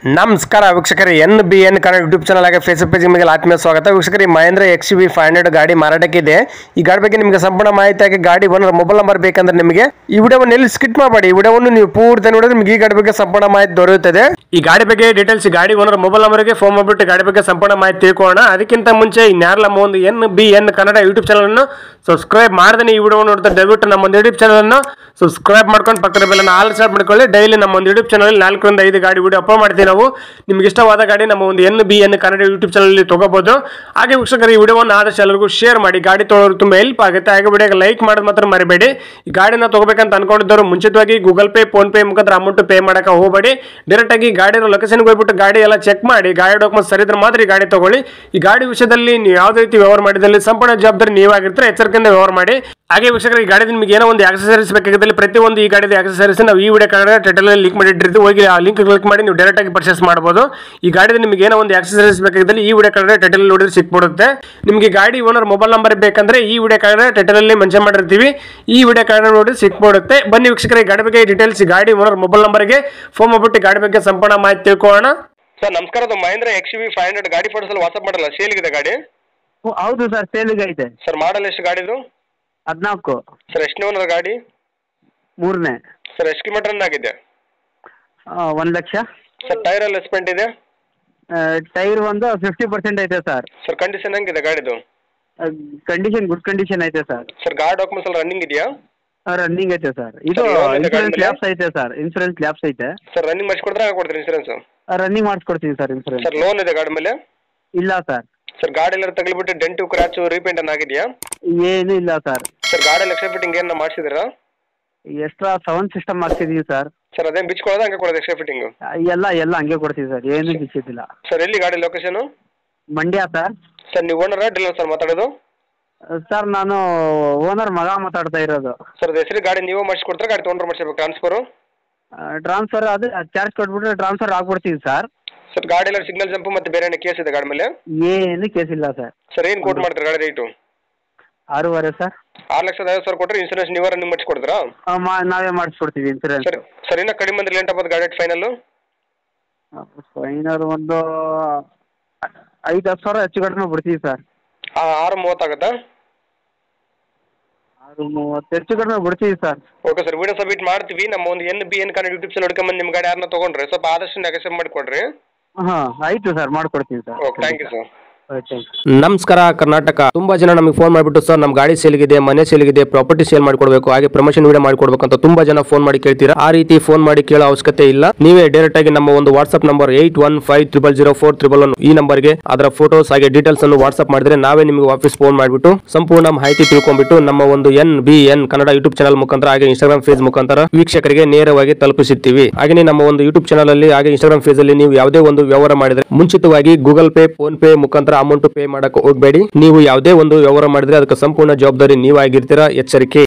ನಮಸ್ಕಾರ ವೀಕ್ಷಕರೇ, NBN Kannada YouTube channel ಆಗಿ ಫೇಸ್ಬುಕ್ ಪೇಜ್ ನಿಮಗೆ ಆತ್ಮೀಯ ಸ್ವಾಗತ. ವೀಕ್ಷಕರೇ, ಮಹೇಂದ್ರ XUV 500 ಗಾಡಿ ಮಾರಾಟಕ್ಕೆ ಇದೆ. ಈ ಗಾಡಿ ಬಗ್ಗೆ ನಿಮಗೆ ಸಂಪೂರ್ಣ ಮಾಹಿತಿಯಾಗಿ ಗಾಡಿ ಓನರ್ ಮೊಬೈಲ್ ನಂಬರ್ ಬೇಕಂದ್ರೆ ನಿಮಗೆ ಈ ವಿಡಿಯೋವನ್ನು ಎಲ್ಲಿ ಸ್ಕಿಪ್ ಮಾಡಬೇಡಿ. ಈ ವಿಡಿಯೋವನ್ನು ನೀವು ಪೂರ್ತಿ ನೋಡಿದ್ರೆ ನಿಮಗೆ ಈ ಗಾಡಿ ಬಗ್ಗೆ ಸಂಪೂರ್ಣ ಮಾಹಿತಿ ದೊರೆಯುತ್ತದೆ. ಈ ಗಾಡಿ ಬಗ್ಗೆ ಡೀಟೇಲ್ಸ್ ಗಾಡಿ ಓನರ್ ಮೊಬೈಲ್ ನಂಬರ್ಗೆ ಫೋನ್ ಮಾಡಿಬಿಟ್ಟು ಗಾಡಿ ಬಗ್ಗೆ ಸಂಪೂರ್ಣ ಮಾಹಿತಿ ತಿಳ್ಕೊಳ್ಳೋಣ. ಅದಕ್ಕಿಂತ ಮುಂಚೆ ಇನ್ಯಾರಲ್ಲ ನಮ್ಮ ಒಂದು NBN ಕನ್ನಡ ಯೂಟ್ಯೂಬ್ ಚಾನಲ್ ಅನ್ನು ಸಬ್ಸ್ಕ್ರೈಬ್ ಮಾಡದೇ ಈ ವಿಡಿಯೋ ನೋಡ್ತಾ ದಯವಿಟ್ಟು ನಮ್ಮ ಒಂದು ಯೂಟ್ಯೂಬ್ ಚಾನಲ್ ಅನ್ನು ಸಬ್ಸ್ಕ್ರೈಬ್ ಮಾಡ್ಕೊಂಡು ಪಕ್ಕದ ಬೆಲ್ ಅನ್ನು ಆಲ್ ಸೆಟ್ ಮಾಡ್ಕೊಳ್ಳಿ. ಡೈಲಿ ನಮ್ಮ ಒಂದು ಯೂಟ್ಯೂಬ್ ಚಾನಲ್ 4 ರಿಂದ 5 ಗಾಡಿ ವಿಡಿಯೋ ಅಪ್ಲೋಡ್ ಮಾಡ್ತೀವಿ. ನಾವು ನಿಮ್ಗೆ ಇಷ್ಟವಾದ ಗಾಡಿ ನಮ್ಮ ಒಂದು NBN ಕನ್ನಡ ಯೂಟ್ಯೂಬ್ ಚಾನಲ್ ತಗೋಬಹುದು. ಹಾಗೆ ವೀಕ್ಷಕರು, ಈ ವಿಡಿಯೋವನ್ನು ಆದಷ್ಟು ಎಲ್ಲರಿಗೂ ಶೇರ್ ಮಾಡಿ. ಗಾಡಿ ತೊಗೊಳ್ಳೋರು ತುಂಬಾ ಹೆಲ್ಪ್ ಆಗುತ್ತೆ. ಹಾಗೆ ವಿಡಿಯೋಗೆ ಲೈಕ್ ಮಾಡೋದು ಮಾತ್ರ ಮರಿಬೇಡಿ. ಈ ಗಾಡಿನ ತಗೋಬೇಕಂತ ಅನ್ಕೊಂಡಿದ್ದವರು ಮುಂಚಿತವಾಗಿ ಗೂಗಲ್ ಪೇ, ಫೋನ್ ಪೇ ಮುಖಾಂತರ ಅಮೌಂಟ್ ಪೇ ಮಾಡಕ್ಕೆ ಹೋಗಬೇಡಿ. ಡೈರೆಕ್ಟ್ ಆಗಿ ಗಾಡಿನ ಲೊಕೇಶನ್ಗೆ ಹೋಗ್ಬಿಟ್ಟು ಗಾಡಿ ಎಲ್ಲ ಚೆಕ್ ಮಾಡಿ, ಗಾಡಿ ಡಾಕ್ಯುಮೆಂಟ್ ಸರಿ ಇದ್ರೆ ಮಾತ್ರ ಈ ಗಾಡಿ ತಗೊಳ್ಳಿ. ಈ ಗಾಡಿ ವಿಷಯದಲ್ಲಿ ನೀವು ಯಾವುದೇ ರೀತಿ ವ್ಯವಹಾರ ಮಾಡಿದಲ್ಲಿ ಸಂಪೂರ್ಣ ಜವಾಬ್ದಾರಿ ನೀವಾಗಿರ್ತಾರೆ. ಎಚ್ಚರಿಕೆಯಿಂದ ವ್ಯವಹಾರ ಮಾಡಿ. ಹಾಗೆ ವೀಕ್ಷಕರು, ಈ ಗಾಡಿ ನಿಮಗೆ ಏನೋ ಒಂದು ಆಕ್ಸೆಸರೀಸ್ ಬೇಕಾಗಿದ್ದಲ್ಲಿ ಪ್ರತಿಯೊಂದು ಈ ಗಾಡಿದ ಆಕ್ಸೆಸರೀಸ್ ನಾವು ಈ ವಿಡಿಯೋ ಕಾರ್ಡ್ ಟೈಟಲ್ ಅಲ್ಲಿ ಲಿಂಕ್ ಮಾಡಿಟ್ಟಿರ್ತೀವಿ. ಹೋಗಿ ಆ ಲಿಂಕ್ ಕ್ಲಿಕ್ ಮಾಡಿ ನೀವು ಡೈರೆಕ್ಟ್ ಆಗಿ ಪರ್ಚೇಸ್ ಮಾಡಬಹುದು. ಈ ಗಾಡಿದ ನಿಮಗೆ ಏನೋ ಒಂದು ಆಕ್ಸೆಸರೀಸ್ ಬೇಕಾಗಿದ್ದಲ್ಲಿ ಈ ವಿಡಿಯೋ ಕಾರ್ಡ್ ಟೈಟಲ್ ನೋಡಿದ್ರೆ ಸಿಕ್ಬಿಡುತ್ತೆ. ನಿಮಗೆ ಗಾಡಿ ಓನರ್ ಮೊಬೈಲ್ ನಂಬರ್ ಬೇಕಂದ್ರೆ ಈ ವಿಡಿಯೋ ಕಾರ್ಡ್ ಟೈಟಲ್ ಅಲ್ಲಿ ಮೆನ್ಷನ್ ಮಾಡಿರ್ತೀವಿ. ಈ ವಿಡಿಯೋ ಕಾರ್ಡ್ ನೋಡಿ ಸಿಕ್ಬಿಡುತ್ತೆ. ಬನ್ನಿ ವೀಕ್ಷಕರೇ, ಈ ಗಾಡಿ ಬಗ್ಗೆ ಡೀಟೇಲ್ಸ್ ಗಾಡಿ ಓನರ್ ಮೊಬೈಲ್ ನಂಬರ್ಗೆ ಫೋನ್ ಮಾಡ್ಬಿಟ್ಟು ಗಾಡಿ ಬಗ್ಗೆ ಸಂಪೂರ್ಣ ಮಾಹಿತಿ ತಿಳ್ಕೊಳ್ಳೋಣ. ಸರ್ ನಮಸ್ಕಾರ, ಅದು ಮಹೇಂದ್ರ XUV 500 ಗಾಡಿ ಫೋಟೋಸ್ ಅಲ್ಲಿ ವಾಟ್ಸ್ಆಪ್ ಮಾಡಲ್ಲ, ಸೇಲ್ಗಿದೆ ಗಾಡಿ? ಹೌದು ಸರ್, ಸೇಲಿಗೆ ಐತೆ. ಸರ್ ಮಾಡಲ್ ಎಷ್ಟು ಗಾಡಿದು? 14. ಸರ್ ಎಷ್ಟನೇ ಓನರ್ ಗಾಡಿ? 3ನೇ. ಸರ್ ಎಷ್ಟು ಕಿಲೋಮೀಟರ್ ರನ್ ಆಗಿದೆ? 1 ಲಕ್ಷ. ಸರ್ ಟೈರ್ ಎಲ್ಲ ಎಸ್ಪೆಂಟ್ ಇದೆ? ಟೈರ್ ಒಂದು 50% ಐತೆ ಸರ್. ಸರ್ ಕಂಡೀಷನ್ ಹೆಂಗಿದೆ ಗಾಡಿದು? ಕಂಡೀಷನ್ ಗುಡ್ ಕಂಡೀಷನ್ ಐತೆ ಸರ್. ಸರ್ ಗಾಡಿ ಡಾಕ್ಯುಮೆಂಟ್ಸ್ ಎಲ್ಲ ರನ್ನಿಂಗ್ ಇದೆಯಾ? ರನ್ನಿಂಗ್ ಐತೆ ಸರ್. ಇದು ಇನ್ಸೂರೆನ್ಸ್ ಲ್ಯಾಪ್ಸ್ ಐತೆ ಸರ್. ಇನ್ಸೂರೆನ್ಸ್ ಲ್ಯಾಪ್ಸ್ ಐತೆ ಸರ್. ರನ್ನಿಂಗ್ ಮಾಡಿಸ್ಕೊಡ್ತಾರೆ ಹಾಗೆ ಕೊಡ್ತೀರಿ ಇನ್ಸೂರೆನ್ಸ್? ರನ್ನಿಂಗ್ ಮಾಡಿಸ್ಕೊಡ್ತೀವಿ ಸರ್ ಇನ್ಸೂರೆನ್ಸ್. ಸರ್ ಲೋನ್ ಇದೆ ಗಾಡಿ ಮೇಲೆ? ಇಲ್ಲ ಸರ್. ಸರ್ ಗಾಡಿ ಎಲ್ಲ ತಗಲಿಬಿಟ್ಟು ಡೆಂಟು ಕ್ರಾಚು ರೀಪೇಂಟ್ ಅನ್ನ ಆಗಿದೆಯಾ? ಏನು ಇಲ್ಲ ಸರ್. ಸರ್ ಗಾಡಿ ಎಕ್ಸ್ಟ್ರಾ ಫಿಟ್ಟಿಂಗ್ ಏನ ಮಾಡಿಸಿದಿರಾ? ಎಕ್ಸ್ಟ್ರಾ ಸೌಂಡ್ ಸಿಸ್ಟಮ್ ಮಾಡ್ತಿದೀವಿ ಸರ್. ಸರ್ ಅದೇನು ಬಿಚ್ಕೊಳ್ಳೋದು ಹಂಗೆ ಕೊಡೋದು ಎಕ್ಸ್ಟ್ರಾ ಫಿಟ್ಟಿಂಗ್? ಎಲ್ಲ ಹಂಗೆ ಕೊಡ್ತೀವಿ ಸರ್, ಏನು ಬಿಚ್ಚಿದ್ದಿಲ್ಲ. ಸರ್ ಎಲ್ಲಿ ಗಾಡಿ ಲೊಕೇಶನ್? ಮಂಡ್ಯ ಸರ್. ಸರ್ ನೀವು ಓನರ್ ಡೀಲರ್ ಸರ್ ಮಾತಾಡೋದು? ಸರ್ ನಾನು ಓನರ್ ಮಗ ಮಾತಾಡ್ತಾ ಇರೋದು. ಸರ್ ಅದು ಹೆಸರು ಗಾಡಿ ನೀವೇ ಮಾಡಿಸ್ಕೊಡ್ತಾರೆ, ಗಾಡಿ ತೊಗೊಂಡ್ರೆ ಮಾಡಿಸ್ಬೇಕು ಟ್ರಾನ್ಸ್ಫರು? ಟ್ರಾನ್ಸ್ಫರ್ ಅದು ಚಾರ್ಜ್ ಕೊಟ್ಬಿಟ್ರೆ ಟ್ರಾನ್ಸ್ಫರ್ ಆಗ್ಬಿಡ್ತೀವಿ ಸರ್. ಸರ್ ಗಾಡಿ ಎಲ್ಲ ಸಿಗ್ನಲ್ ಜಂಪು ಮತ್ತೆ ಬೇರೆ ಏನೋ ಕೇಸ್ ಇದೆ ಗಾಡಿ ಮೇಲೆ? ಏನು ಕೇಸ್ ಇಲ್ಲ ಸರ್. ಸರ್ ಏನು ಕೋಟ್ ಮಾಡ್ತಾರೆ ಗಾಡಿ ರೇಟು? 6.5 ಸರ್. 6,50,000 ಕೊಟ್ಟರೆ ಇನ್ಸೂರೆನ್ಸ್ ನೀವೇ ರನ್ನಿಂಗ್ ಮಾಡಿಸ್ಕೊಡ್ತೀರಾ? ನಾವೇ ಮಾಡಿಸ್ಕೊಡ್ತೀವಿ ಇನ್ಸೂರೆನ್ಸ್. ಸರ್ ಇನ್ನೂ ಕಡಿಮೆ ಅಂದ್ರೆ ಲೇಟ್ ಆಗ್ಬೋದು ಗಾಡಿ ಫೈನಲ್ಲು? ಫೈನಲ್ ಒಂದು 5-10 ಸಾವಿರ ಹೆಚ್ಚು ಕಡಿಮೆ ಬಿಡ್ತೀವಿ ಸರ್. 6:30 ಆಗುತ್ತಾ? 6:30 ಹೆಚ್ಚು ಕಡಿಮೆ ಬಿಡ್ತೀವಿ sir. Okay sir, video submit ಮಾಡ್ತೀವಿ. ನಮ್ಮ ಒಂದು NBN ಕನ್ನಡ ಯೂಟ್ಯೂಬ್ ಚಾನಲ್ ಹುಡ್ಕೊಂಬಂದು ನಿಮ್ಮ ಗಾಡಿ ಯಾರನ್ನ ತೊಗೊಂಡ್ರೆ ಸ್ವಲ್ಪ ಆದಷ್ಟು ನೆಗೋಷಿಯೇಟ್ ಮಾಡಿಕೊಡ್ರಿ. ಹಾಂ ಆಯಿತು ಸರ್, ಮಾಡ್ಕೊಡ್ತೀವಿ sir. Okay, thank you sir. ನಮಸ್ಕಾರ ಕರ್ನಾಟಕ. ತುಂಬಾ ಜನ ನಮಗೆ ಫೋನ್ ಮಾಡಿಬಿಟ್ಟು ಸರ್ ನಮ್ಮ ಗಾಡಿ ಸೇಲ್ಗಿದೆ, ಮನೆ ಸೇಲ್ಗಿದೆ, ಪ್ರಾಪರ್ಟಿ ಸೇಲ್ ಮಾಡ್ಕೊಡ್ಬೇಕು, ಹಾಗೆ ಪ್ರಮೋಷನ್ ವಿಡಿಯೋ ಮಾಡ್ಕೊಡ್ಬೇಕು ಅಂತ ತುಂಬಾ ಜನ ಫೋನ್ ಮಾಡಿ ಕೇಳ್ತೀರಾ. ಆ ರೀತಿ ಫೋನ್ ಮಾಡಿ ಕೇಳೋ ಅವಶ್ಯಕತೆ ಇಲ್ಲ. ನೀವೇ ಡೈರೆಕ್ಟ್ ಆಗಿ ನಮ್ಮ ಒಂದು ವಾಟ್ಸ್ಆಪ್ ನಂಬರ್ 81500411 ಈ ನಂಬರ್ಗೆ ಅದರ ಫೋಟೋಸ್ ಹಾಗೆ ಡೀಟೇಲ್ಸ್ ಅನ್ನು ವಾಟ್ಸ್ಆಪ್ ಮಾಡಿದ್ರೆ ನಾವೇ ನಿಮಗೆ ವಾಪಸ್ ಫೋನ್ ಮಾಡಿಬಿಟ್ಟು ಸಂಪೂರ್ಣ ಮಾಹಿತಿ ತಿಳ್ಕೊಂಡ್ಬಿಟ್ಟು ನಮ್ಮ ಒಂದು NBN ಕನ್ನಡ ಯೂಟ್ಯೂಬ್ ಚಾನಲ್ ಮುಖಾಂತರ ಹಾಗೆ ಇನ್ಸ್ಟಾಗ್ರಾಮ್ ಪೇಜ್ ಮುಖಾಂತರ ವೀಕ್ಷಕರಿಗೆ ನೇರವಾಗಿ ತಲುಪಿಸುತ್ತೀವಿ. ಹಾಗೆ ನಮ್ಮ ಒಂದು ಯೂಟ್ಯೂಬ್ ಚಾನಲ್ ಅಲ್ಲಿ ಹಾಗೆ ಇನ್ಸ್ಟಾಗ್ರಾಮ್ ಪೇಜ್ ಅಲ್ಲಿ ನೀವು ಯಾವುದೇ ಒಂದು ವ್ಯವಹಾರ ಮಾಡಿದ್ರೆ ಮುಂಚಿತವಾಗಿ ಗೂಗಲ್ ಪೇ, ಫೋನ್ ಪೇ ಮುಖಾಂತರ ಅಮೌಂಟ್ ಪೇ ಮಾಡಕ್ಕೆ ಹೋಗಬೇಡಿ. ನೀವು ಯಾವುದೇ ಒಂದು ವ್ಯವಹಾರ ಮಾಡಿದ್ರೆ ಅದಕ್ಕೆ ಸಂಪೂರ್ಣ ಜವಾಬ್ದಾರಿ ನೀವಾಗಿರ್ತೀರಾ. ಎಚ್ಚರಿಕೆ.